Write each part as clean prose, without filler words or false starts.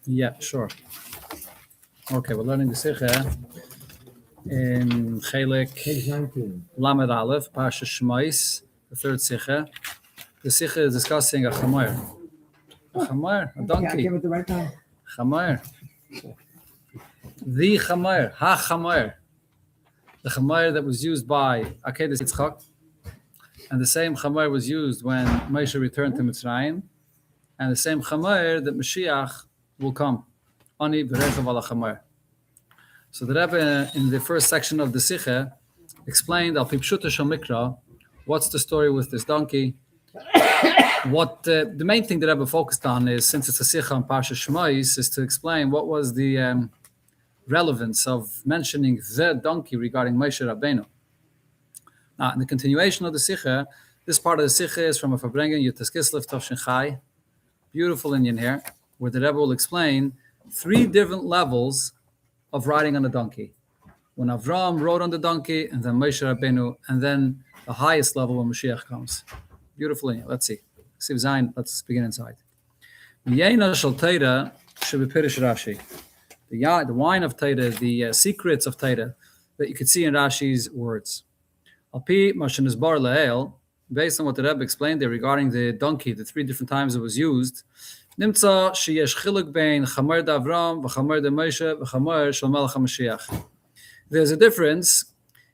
Yeah, sure. Okay, we're learning the Sikha in Chelik Lamed Aleph, Parsha Shmais, the third Sikha. The Sikha is discussing a Chamer. A Chamer, a donkey. Give it the right time. Chamer. The Chamer, Ha Chamer. The Chamer that was used by Akedah Yitzchak. And the same Chamer was used when Moshe returned to Mitzrayim. And the same Chamer that Mashiach will come. Ani B'rechav ala Chamer. So the Rebbe, in the first section of the Sikha, explained Al Pipshuta Shal Mikra, what's the story with this donkey. What the main thing that Rebbe focused on is, since it's a Sikha on Parsha Shmais, is to explain what was the relevance of mentioning the donkey regarding Moshe Rabbeinu. Now, in the continuation of the Sikha, this part of the Sikha is from a Farbrengen Yutas Kislev Tovshin Chai, beautiful Indian here, where the Rebbe will explain 3 different levels of riding on a donkey. When Avram rode on the donkey, and then Moshe Rabbeinu, and then the highest level when Mashiach comes. Beautiful. Let's see. Siv Zayin, let's begin inside. The wine of Torah, the secrets of Torah that you could see in Rashi's words. Based on what the Rebbe explained there regarding the donkey, the 3 different times it was used, there's a difference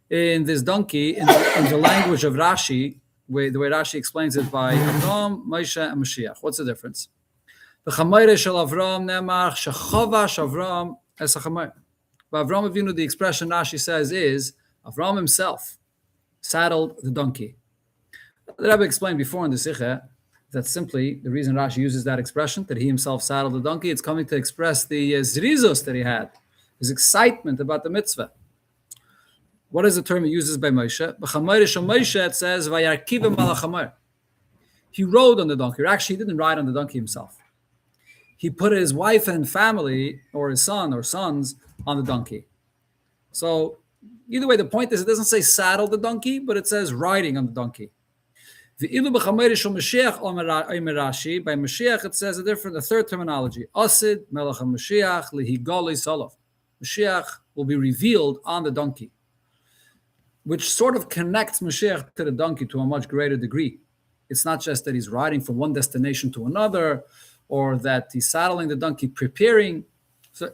in this donkey in the language of Rashi, the way Rashi explains it by Avram, Moshe, and Mashiach. What's the difference? By Avram Avinu, the expression Rashi says is Avram himself saddled the donkey. The Rebbe explained before in the Sikha that simply the reason Rashi uses that expression, that he himself saddled the donkey, it's coming to express the zrizos that he had, his excitement about the mitzvah. What is the term he uses by Moshe? It says, he rode on the donkey. Actually, he didn't ride on the donkey himself. He put his wife and family, or his son or sons, on the donkey. So either way, the point is, it doesn't say saddle the donkey, but it says riding on the donkey. By Mashiach, it says a third terminology. Asid melech Mashiach lihigoli salav. Mashiach will be revealed on the donkey, which sort of connects Mashiach to the donkey to a much greater degree. It's not just that he's riding from one destination to another, or that he's saddling the donkey, preparing. So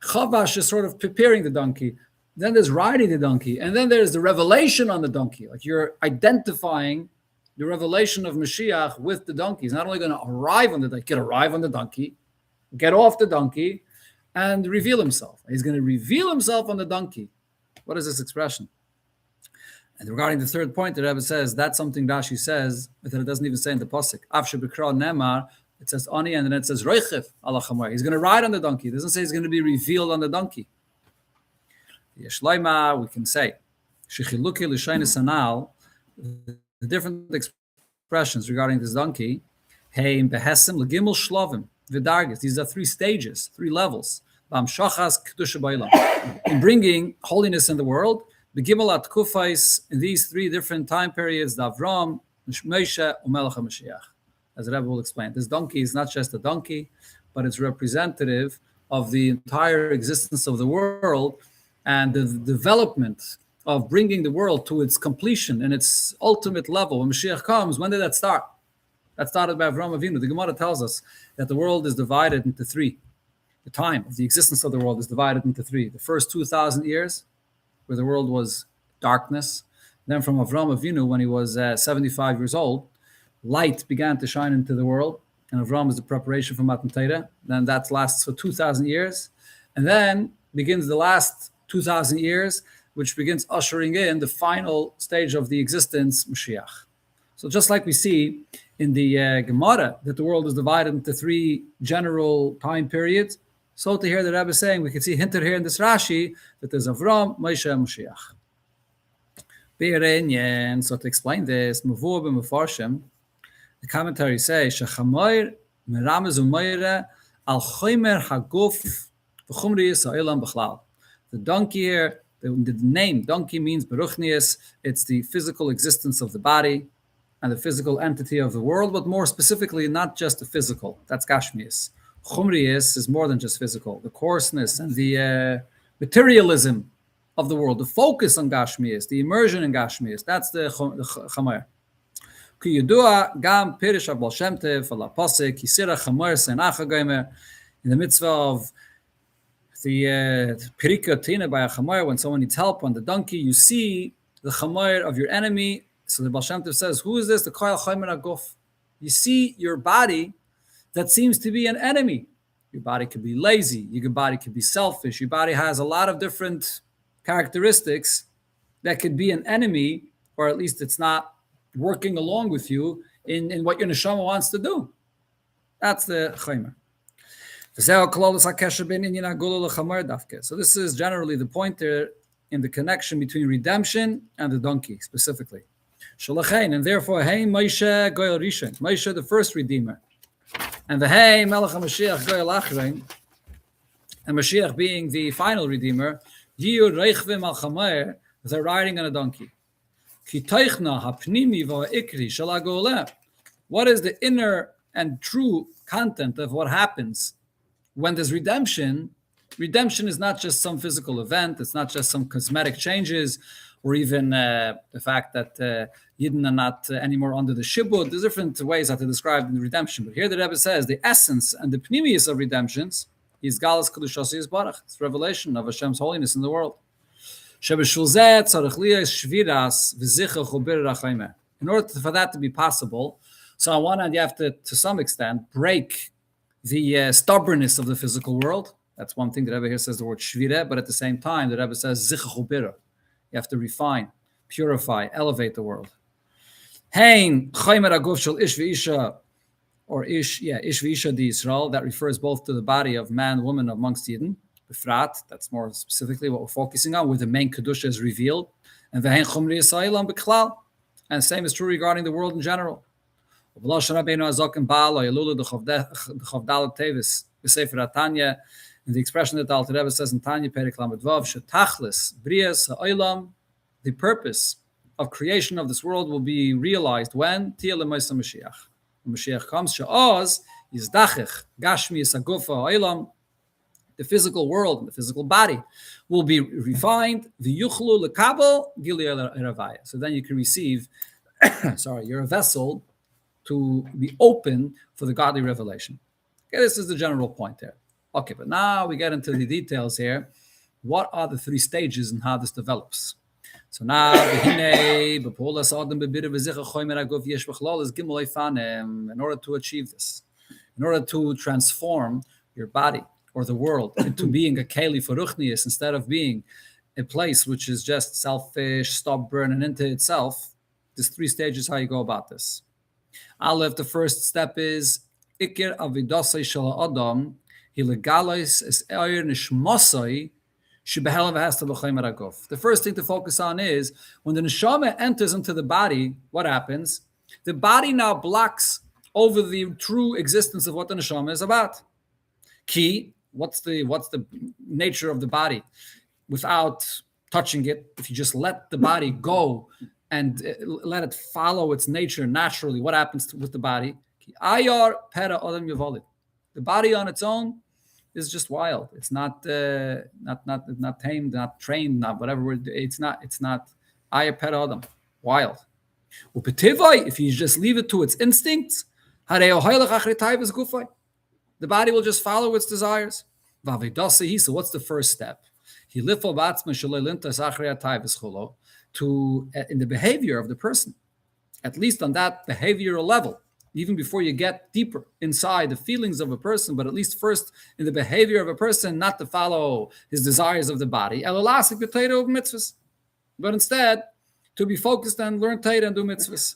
Chavash is sort of preparing the donkey. Then there's riding the donkey, and then there's the revelation on the donkey. Like you're identifying the revelation of Mashiach with the donkey. He's not only going to arrive on the donkey, get off the donkey, and reveal himself. He's going to reveal himself on the donkey. What is this expression? And regarding the third point, the Rebbe says that's something Rashi says that it doesn't even say in the pasuk. Afshe b'kra nemar, it says ani, and then it says roichev ala chamar. He's going to ride on the donkey. It doesn't say he's going to be revealed on the donkey. Yeshleima, we can say shechiluki l'shaynis anal. The different expressions regarding this donkey, hey, behesim legimel shlovim v'dargis. These are 3 stages, 3 levels. B'amshachas kedusha ba'olam, in bringing holiness in the world. Begimel at kufais, in these 3 different time periods, the Avram, Moshe, Umelech HaMashiach. As the Rebbe will explain, this donkey is not just a donkey, but it's representative of the entire existence of the world and the development of bringing the world to its completion and its ultimate level. When Mashiach comes, when did that start? That started by Avram Avinu. The Gemara tells us that the world is divided into 3. The time of the existence of the world is divided into 3. The first 2,000 years, where the world was darkness. Then from Avram Avinu, when he was 75 years old, light began to shine into the world. And Avram is the preparation for Matan Torah. Then that lasts for 2,000 years. And then begins the last 2,000 years, which begins ushering in the final stage of the existence, Mashiach. So just like we see in the Gemara, that the world is divided into 3 general time periods, so to hear the Rebbe saying, we can see hinted here in this Rashi, that there's Avram, Moshe, and Mashiach. So to explain this, the commentary says, Shechamoir meramez u'moire al chomer haguf v'chumriyas ha'olam b'chlal. The donkey here, the name donkey means beruchnius. It's the physical existence of the body and the physical entity of the world, but more specifically, not just the physical. That's gashmius. Chumrius is more than just physical. The coarseness and the materialism of the world, the focus on Gashmias, the immersion in Gashmias, that's the Chamer. Ki yudua gam pirish av Baal Shem Tov ala pasuk kisira chamer senacha gomer, in the mitzvah of the pirika tina by a chamer, when someone needs help on the donkey, you see the chamer of your enemy. So the Baal Shem Tov says, who is this? The koyal chamer aguf. You see your body that seems to be an enemy. Your body could be lazy. Your body could be selfish. Your body has a lot of different characteristics that could be an enemy, or at least it's not working along with you in what your neshama wants to do. That's the chaymer. So this is generally the point there in the connection between redemption and the donkey specifically. And therefore, hey Moshe Goyal Rishon, Moshe the first redeemer, and the hey Melech HaMashiach Goyal Achrein, and Mashiach being the final redeemer, Yiur Reichvim Al Chamer, they're riding on a donkey. What is the inner and true content of what happens when there's redemption? Redemption is not just some physical event. It's not just some cosmetic changes, or even the fact that Yidden are not anymore under the shibud. There's different ways how to describe the redemption. But here the Rebbe says the essence and the pnimius of redemptions is Galus Kedushas Yisbarach. It's revelation of Hashem's holiness in the world. In order for that to be possible, so on one hand, you have to some extent, break the stubbornness of the physical world. That's one thing. The Rebbe here says the word shvira, but at the same time, the Rebbe says zichachubira. You have to refine, purify, elevate the world. Hein chaymer aguf shel ish v'isha, or ish v'isha di Yisrael. That refers both to the body of man, woman amongst Yidden. Befrat, that's more specifically what we're focusing on, where the main kedusha is revealed. And v'hein chumri yisraelam b'klal. And the same is true regarding the world in general. In the expression that the Alter Rebbe says in Tanya Perek Lamed Vav, Shetachlis Brias Ha'olam, the purpose of creation of this world will be realized when Tia L'Moisa Mashiach. When Mashiach comes, She'oz Yizdachich Gashmi Yisagufa Ha'olam, the physical world and the physical body will be refined. V'yuchlu lekabel gilui eravaya. So then you can receive, you're a vessel to be open for the godly revelation. Okay, this is the general point there. Okay, but now we get into the details here. What are the three stages and how this develops? So now, in order to achieve this, in order to transform your body or the world into being a keli for ruchnius instead of being a place which is just selfish, stubborn, and into itself, there's three stages how you go about this. Aleph, the first step is Ikir avidasai shel adam hilegalis es eir nishmasai shebehel v'hasta b'chaymer aguf. The first thing to focus on is when the neshama enters into the body, what happens? The body now blocks over the true existence of what the neshama is about. Ki, what's the nature of the body? Without touching it, if you just let the body go and let it follow its nature naturally, what happens with the body? Ayar pera adam yavalid. The body on its own is just wild. It's not tamed, not trained, not whatever. It's not ayar pera adam, wild. If you just leave it to its instincts, the body will just follow its desires. So what's the first step? To in the behavior of the person, at least on that behavioral level, even before you get deeper inside the feelings of a person, but at least first in the behavior of a person, not to follow his desires of the body, but instead to be focused and learn Torah and do mitzvahs.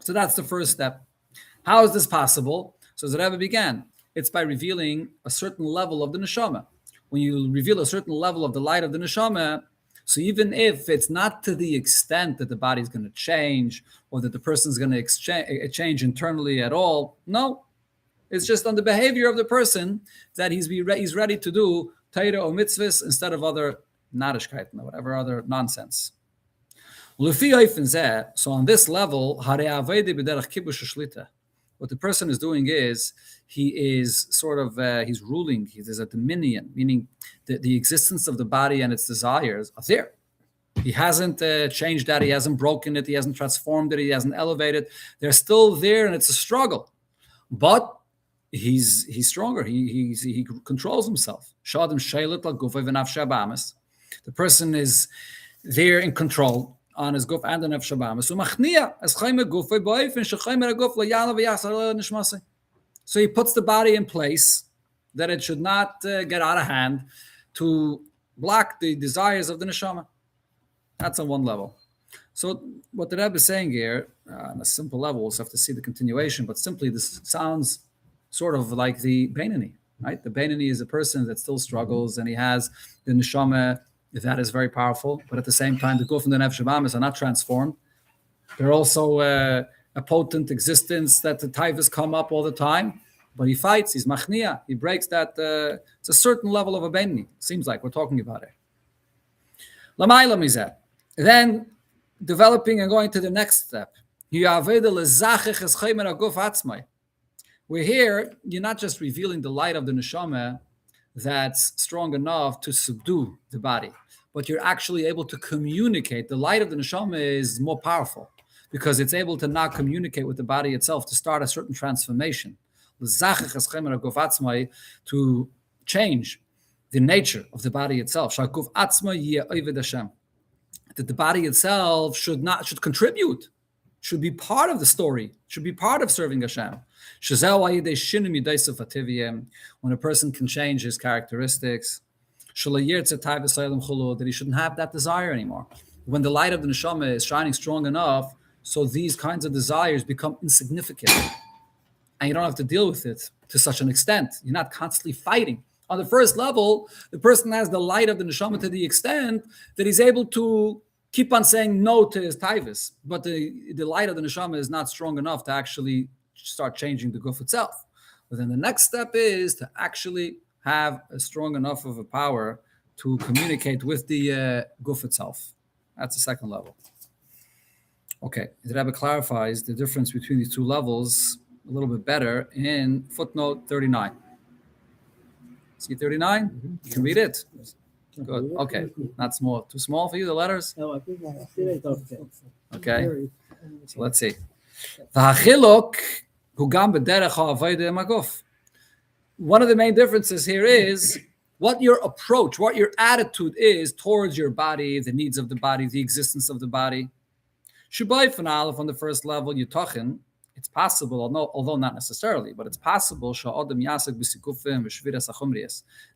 So that's the first step. How is this possible? So as the Rebbe began, it's by revealing a certain level of the neshama. When you reveal a certain level of the light of the neshama, so even if it's not to the extent that the body is going to change or that the person is going to change internally at all, no. It's just on the behavior of the person that he's ready to do Torah or mitzvahs instead of other narishkeit, whatever other nonsense. So on this level, What the person is doing is he is sort of he's ruling. There's a dominion, meaning the existence of the body and its desires are there. He hasn't changed that. He hasn't broken it. He hasn't transformed it. He hasn't elevated. They're still there, and it's a struggle. But he's stronger. He controls himself. The person is there in control on his guf and the nefesh habahamis. So he puts the body in place that it should not get out of hand to block the desires of the neshama. That's on one level. So what the Rebbe is saying here, on a simple level, we'll have to see the continuation, but simply this sounds sort of like the Beinani, right? The Beinani is a person that still struggles, and he has the neshama that is very powerful, but at the same time, the guf and the nefesh habahamis are not transformed. They're also a potent existence that the taivas come up all the time, but he fights, he's machnia, he breaks that. It's a certain level of a Beinani, seems like we're talking about it. Lamayla mizeh. Then developing and going to the next step. We're here, you're not just revealing the light of the neshama that's strong enough to subdue the body, but you're actually able to communicate. The light of the neshama is more powerful because it's able to now communicate with the body itself to start a certain transformation. To change the nature of the body itself. That the body itself should contribute, should be part of the story, should be part of serving Hashem. When a person can change his characteristics, that he shouldn't have that desire anymore. When the light of the neshama is shining strong enough, so these kinds of desires become insignificant. And you don't have to deal with it to such an extent. You're not constantly fighting. On the first level, the person has the light of the neshama to the extent that he's able to keep on saying no to his taivas, but the light of the neshama is not strong enough to actually start changing the guf itself. But then the next step is to actually have a strong enough of a power to communicate with the guf itself. That's the second level. Okay, the Rebbe clarifies the difference between these two levels a little bit better in footnote 39. See 39? You can read it. Good. Okay. Not small. Too small for you, the letters? No, I think it's okay. Okay. So let's see. One of the main differences here is what your approach, what your attitude is towards your body, the needs of the body, the existence of the body. On the first level, Yutachin, it's possible, although not necessarily, but it's possible that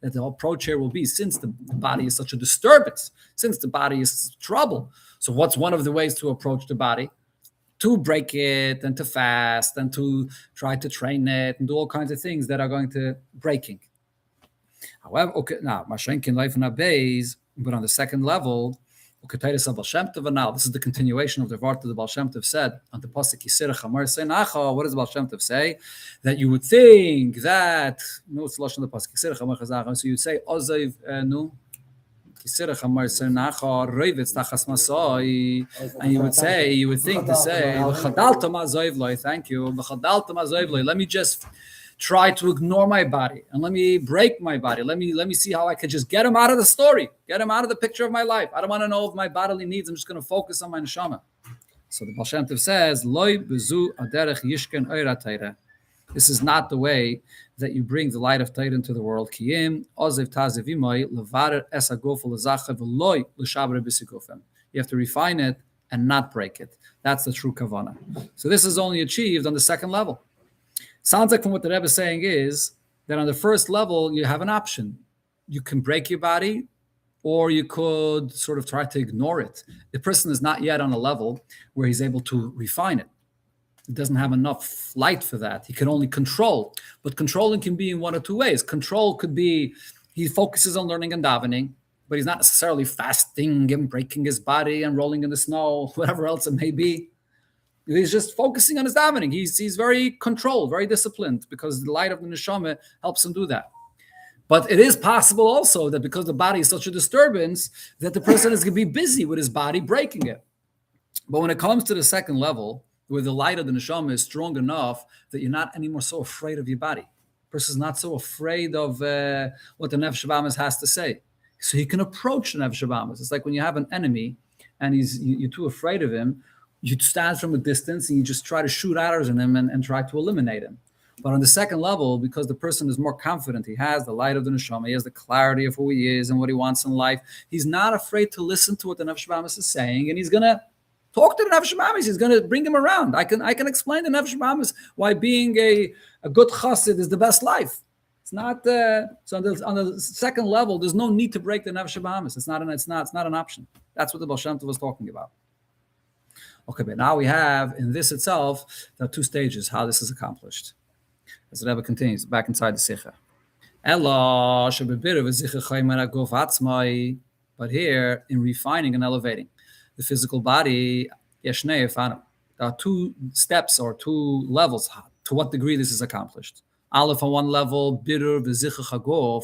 the approach here will be, since the body is such a disturbance, since the body is trouble. So what's one of the ways to approach the body? To break it and to fast and to try to train it and do all kinds of things that are going to breaking. However, okay, now, but on the second level, this is the continuation of the Vart that the Baal Shem Tov said on the pasuk Yisirach Amar Seinacha. What does the Baal Shem Tov say? That you would think that it's lashon the pasuk Yisirach Amar Chazach. So you would say Ozav Yisirach Amar Seinacha Reivetz Tachas Masoi, and you would think to say L'chadalta Mazoiv Loi. Thank you. L'chadalta Mazoiv Loi. Let me just try to ignore my body and let me break my body. Let me see how I could just get him out of the story, get him out of the picture of my life. I don't want to know of my bodily needs. I'm just going to focus on my neshama. So the Baal Shem Tov says, Loi bezu aderech yishken oira Torah. This is not the way that you bring the light of Torah into the world. Kiyim ozev tazev imoi levarer es haguf lezacher v'loi l'shabre b'sikufim. You have to refine it and not break it. That's the true kavanah. So this is only achieved on the second level. Sounds like from what the Rebbe is saying is that on the first level, you have an option. You can break your body, or you could sort of try to ignore it. The person is not yet on a level where he's able to refine it. He doesn't have enough light for that. He can only control. But controlling can be in one or two ways. Control could be he focuses on learning and davening, but he's not necessarily fasting and breaking his body and rolling in the snow, whatever else it may be. He's just focusing on his davening. He's very controlled, very disciplined, because the light of the neshama helps him do that. But it is possible also that because the body is such a disturbance, that the person is going to be busy with his body breaking it. But when it comes to the second level, where the light of the neshama is strong enough that you're not anymore so afraid of your body. The person is not so afraid of what the nefesh habahamis has to say. So he can approach the nefesh habahamis. It's like when you have an enemy and you're too afraid of him, you stand from a distance and you just try to shoot arrows in him and try to eliminate him. But on the second level, because the person is more confident, he has the light of the neshama, he has the clarity of who he is and what he wants in life, he's not afraid to listen to what the nefesh habahamis is saying, and he's going to talk to the nefesh habahamis. He's going to bring him around. I can explain to nefesh habahamis why being a good chassid is the best life. It's not so on the second level. There's no need to break the nefesh habahamis. It's not an option. That's what the Baal Shem Tov was talking about. Okay, but now we have in this itself there are two stages how this is accomplished. As the Rebbe continues back inside the Sikha. But here in refining and elevating the physical body, there are two steps or two levels to what degree this is accomplished. Aleph on one level, bitter v'zicha chagof.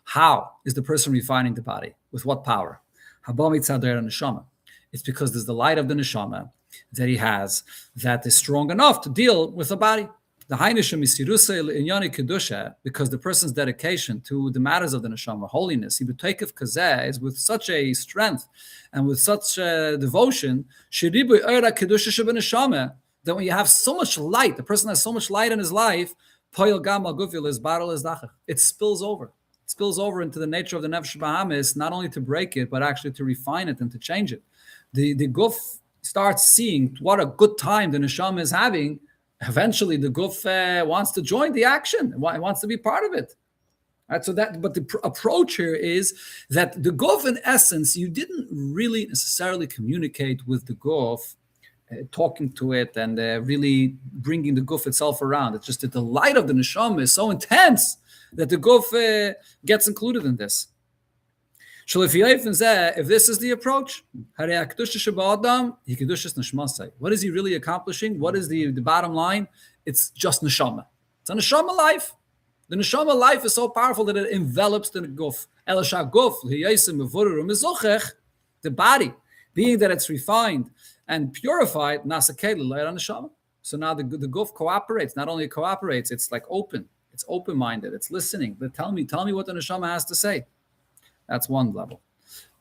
How is the person refining the body? With what power? It's because there's the light of the neshama that he has that is strong enough to deal with the body. The because the person's dedication to the matters of the neshama, holiness, is with such a strength and with such devotion, that when you have so much light, the person has so much light in his life, it spills over. It spills over into the nature of the nefesh habahamis, not only to break it, but actually to refine it and to change it. The guf starts seeing what a good time the neshama is having. Eventually, the guf wants to join the action. It wants to be part of it. Right? But the approach here is that the guf, in essence, you didn't really necessarily communicate with the guf, talking to it and really bringing the guf itself around. It's just that the light of the neshama is so intense that the guf gets included in this. If this is the approach, what is he really accomplishing? What is the bottom line? It's just neshama. It's a neshama life. The neshama life is so powerful that it envelops the guf. The body, being that it's refined and purified, so now the guf cooperates. Not only cooperates, it's like open. It's open-minded. It's listening. But tell me what the neshama has to say. That's one level.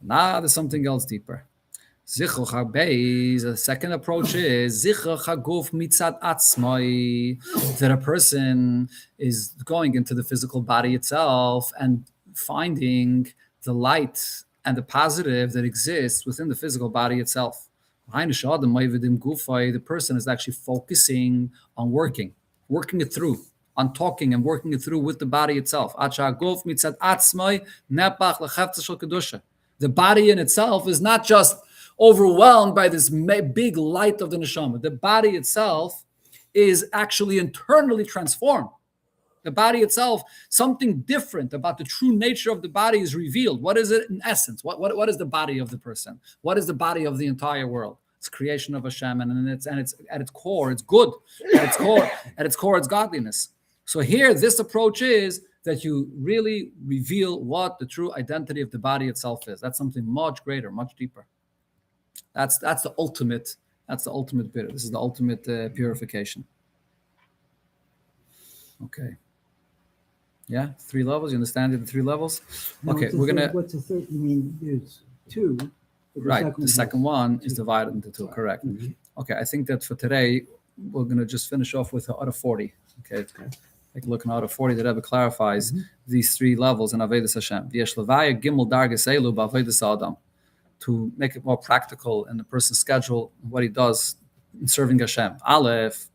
Now there's something else deeper. The second approach is that a person is going into the physical body itself and finding the light and the positive that exists within the physical body itself. The person is actually focusing on working it through, on talking and working it through with the body itself. The body in itself is not just overwhelmed by this big light of the neshama. The body itself is actually internally transformed. The body itself, something different about the true nature of the body is revealed. What is it in essence? What is the body of the person? What is the body of the entire world? It's creation of Hashem, and it's at its core, it's good. At its core, it's godliness. So here, this approach is that you really reveal what the true identity of the body itself is. That's something much greater, much deeper. That's the ultimate. That's the ultimate bit. This is the ultimate purification. Okay. Yeah, 3 levels. You understand the 3 levels? Okay, we're gonna. What's the third? You mean there's 2? Right. The second one is divided into 2. Correct. Mm-hmm. Okay. I think that for today we're gonna just finish off with out of 40. Okay. Like looking out of 40, the Rebbe clarifies these 3 levels in Avodas Hashem. To make it more practical in the person's schedule, what he does in serving Hashem. Aleph,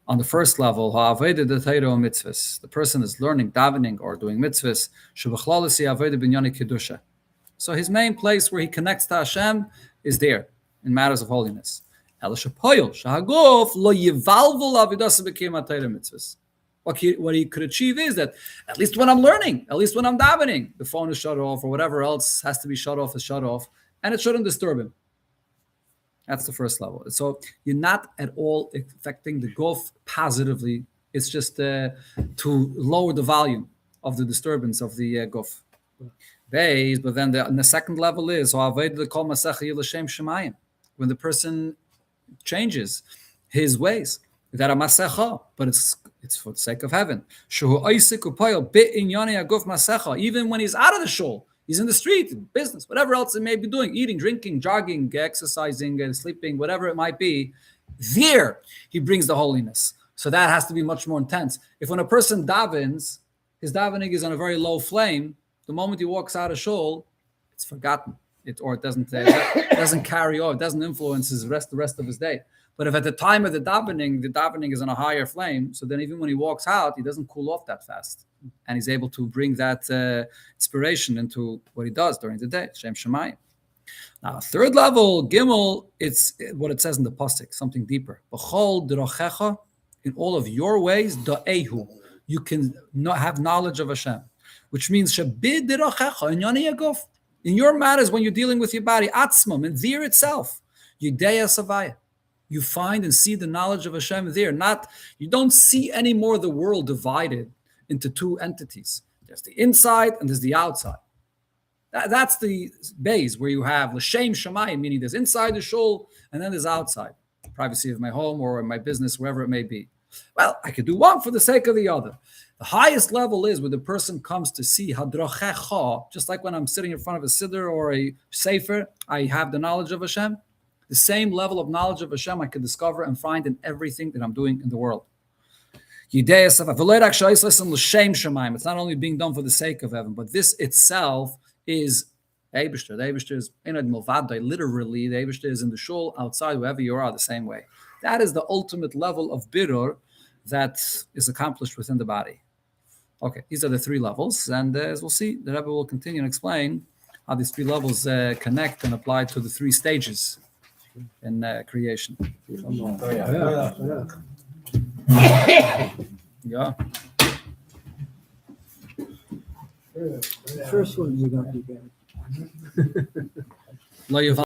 on the first level, the person is learning davening or doing mitzvahs. So his main place where he connects to Hashem is there in matters of holiness. What he could achieve is that at least when I'm learning, at least when I'm davening, the phone is shut off or whatever else has to be shut off is shut off, and it shouldn't disturb him. That's the first level. So you're not at all affecting the guf positively. It's just to lower the volume of the disturbance of the guf. But then the second level is when the person changes his ways. That a masecha, but it's for the sake of heaven. Shehu oisik u'poyel bit inyani aguf masecha. Even when he's out of the shul, he's in the street, business, whatever else it may be doing, eating, drinking, jogging, exercising, sleeping, whatever it might be, there he brings the holiness. So that has to be much more intense. If when a person davens, his davening is on a very low flame, the moment he walks out of shul, it's forgotten. It doesn't carry on, it doesn't influence the rest of his day. But if at the time of the davening is on a higher flame, so then even when he walks out, he doesn't cool off that fast. And he's able to bring that inspiration into what he does during the day. Shem Shemayim. Now, third level, Gimel, it's what it says in the Pasuk, something deeper. B'chol d'rochecha, in all of your ways, da'ehu, you can not have knowledge of Hashem. Which means, shabid d'rochecha, in your matters when you're dealing with your body, atzmam, and there itself, yideya savaya. You find and see the knowledge of Hashem there. You don't see anymore the world divided into two entities. There's the inside and there's the outside. That's the base where you have l'shem shamayim, meaning there's inside the shul and then there's outside, privacy of my home or my business, wherever it may be. Well, I could do one for the sake of the other. The highest level is where the person comes to see hadrachecha, just like when I'm sitting in front of a siddur or a sefer, I have the knowledge of Hashem. The same level of knowledge of Hashem I can discover and find in everything that I'm doing in the world. It's not only being done for the sake of heaven, but this itself is Eibishter. The Eibishter is literally, the Eibishter is in the shul, outside, wherever you are, the same way. That is the ultimate level of birur that is accomplished within the body. Okay, these are the three levels, and as we'll see, the Rebbe will continue and explain how these three levels connect and apply to the three stages in creation. Yeah. The first one you got to get.